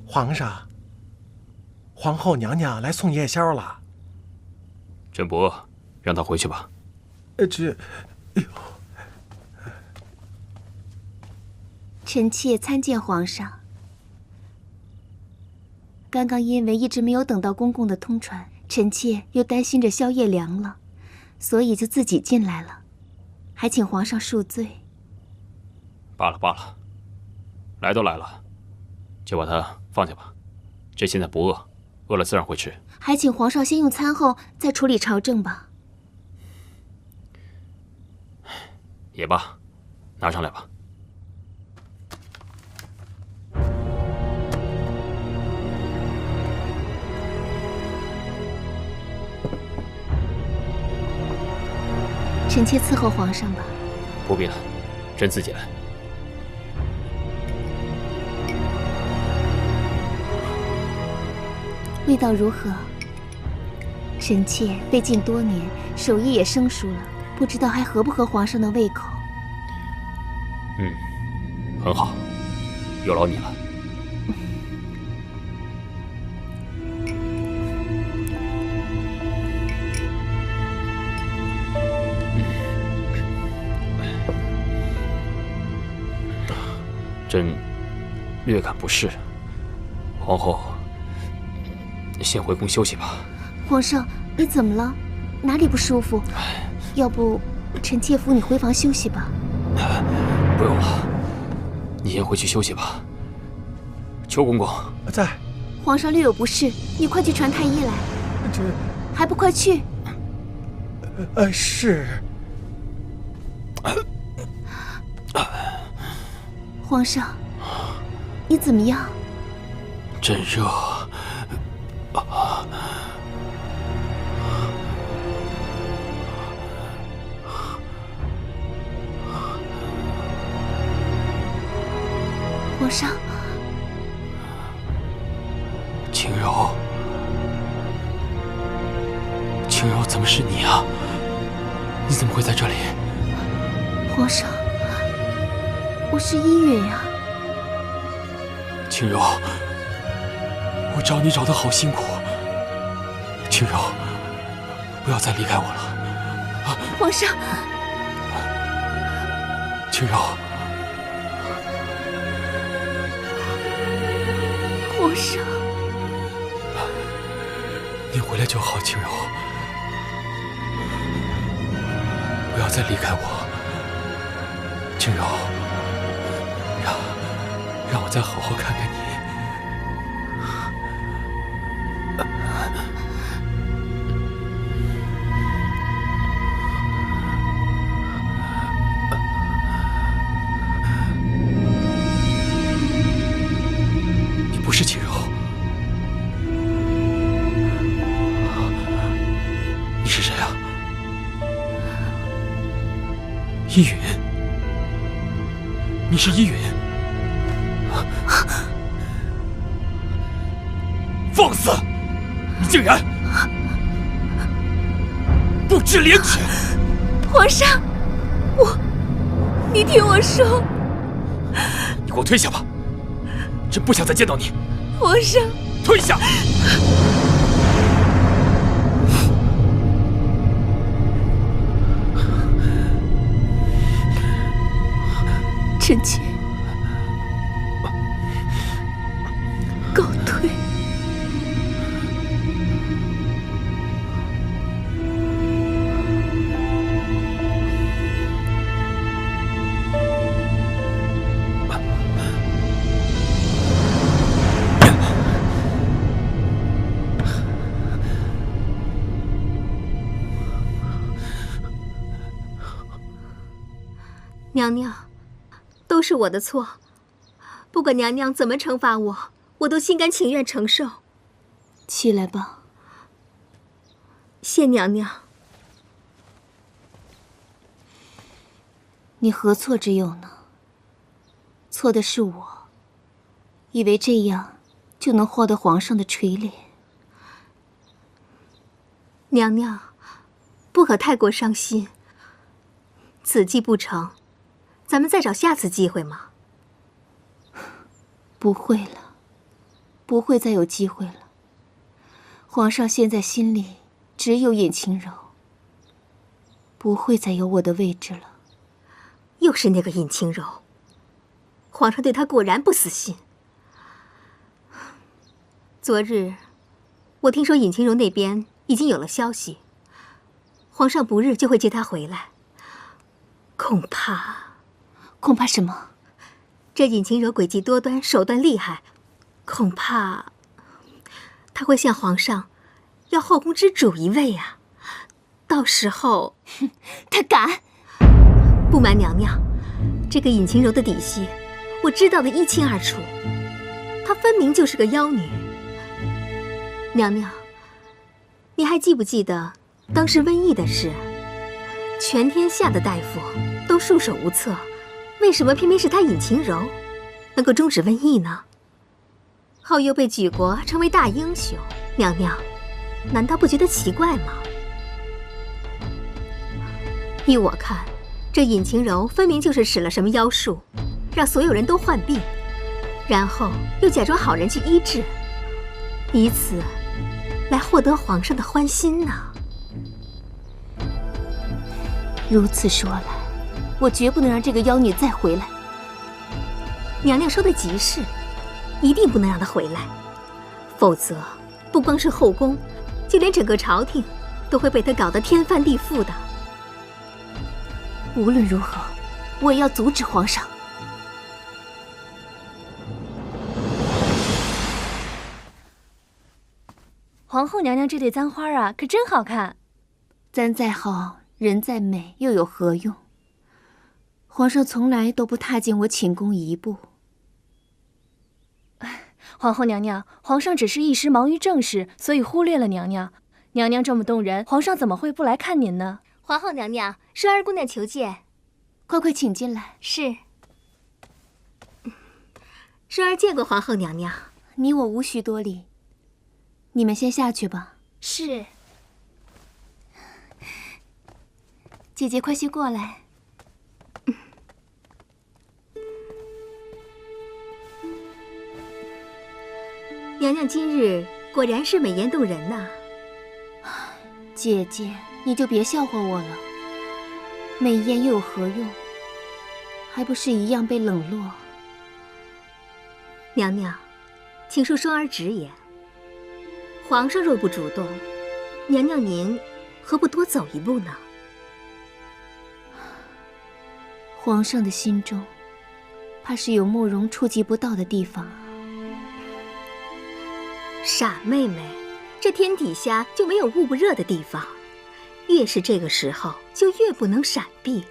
皇上，皇后娘娘来送夜宵了。朕不饿，让她回去吧。哎呦，臣妾参见皇上。刚刚因为一直没有等到公公的通传，臣妾又担心着宵夜凉了，所以就自己进来了，还请皇上恕罪。罢了罢了，来都来了，就把她放下吧。朕现在不饿，饿了自然会吃。还请皇上先用餐后再处理朝政吧。也罢，拿上来吧。臣妾伺候皇上吧。不必了，朕自己来。味道如何？臣妾被禁多年，手艺也生疏了，不知道还合不合皇上的胃口。很好，有劳你了。朕略感不适，皇后先回宫休息吧。皇上，你怎么了？哪里不舒服？要不臣妾扶你回房休息吧。不用了，你先回去休息吧。邱公公在。皇上略有不适，你快去传太医来。还不快去！是。皇上，你怎么样？朕热。皇上，轻柔，轻柔，怎么是你啊？你怎么会在这里？皇上，我是依允呀。轻柔，我找你找得好辛苦。轻柔，不要再离开我了。皇上，轻柔。皇上，你回来就好，轻柔，不要再离开我，轻柔，让我再好好看看你。你不是轻柔。你是谁啊？依允，你是依允？放肆！你竟然不知廉耻！皇上，你听我说。你给我退下吧，朕不想再见到你。皇上，退下！臣妾告退。娘娘，都是我的错，不管娘娘怎么惩罚我，我都心甘情愿承受。起来吧。谢娘娘。你何错之有呢？错的是我，以为这样就能获得皇上的垂怜。娘娘，不可太过伤心。此计不成，咱们再找下次机会嘛。不会了。不会再有机会了。皇上现在心里只有尹晴柔，不会再有我的位置了。又是那个尹晴柔，皇上对她果然不死心。昨日，我听说尹晴柔那边已经有了消息，皇上不日就会接她回来。恐怕什么？这尹晴柔诡计多端，手段厉害，恐怕她会向皇上要后宫之主一位啊！到时候，她敢！不瞒娘娘，这个尹晴柔的底细，我知道的一清二楚。她分明就是个妖女。娘娘，你还记不记得当时瘟疫的事？全天下的大夫都束手无策，为什么偏偏是她尹晴柔能够终止瘟疫呢？后又被举国称为大英雄，娘娘，难道不觉得奇怪吗？依我看，这尹晴柔分明就是使了什么妖术，让所有人都患病，然后又假装好人去医治，以此来获得皇上的欢心呢。如此说来，我绝不能让这个妖女再回来。娘娘说的极是，一定不能让她回来，否则不光是后宫，就连整个朝廷都会被她搞得天翻地覆的。无论如何，我也要阻止皇上。皇后娘娘这对簪花啊，可真好看。簪再好，人再美，又有何用？皇上从来都不踏进我寝宫一步。皇后娘娘，皇上只是一时忙于政事，所以忽略了娘娘。娘娘这么动人，皇上怎么会不来看您呢？皇后娘娘，淑儿姑娘求见。快请进来。是。淑儿见过皇后娘娘。你我无需多礼，你们先下去吧。是。姐姐快些过来。娘娘今日果然是美颜动人呐。姐姐，你就别笑话我了。美艳又有何用？还不是一样被冷落。娘娘，请恕双儿直言，皇上若不主动，娘娘您何不多走一步呢？皇上的心中，怕是有慕容触及不到的地方啊。傻妹妹，这天底下就没有捂不热的地方，越是这个时候就越不能闪避，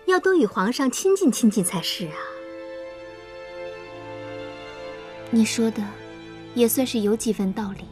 要多与皇上亲近亲近才是啊。你说的也算是有几分道理。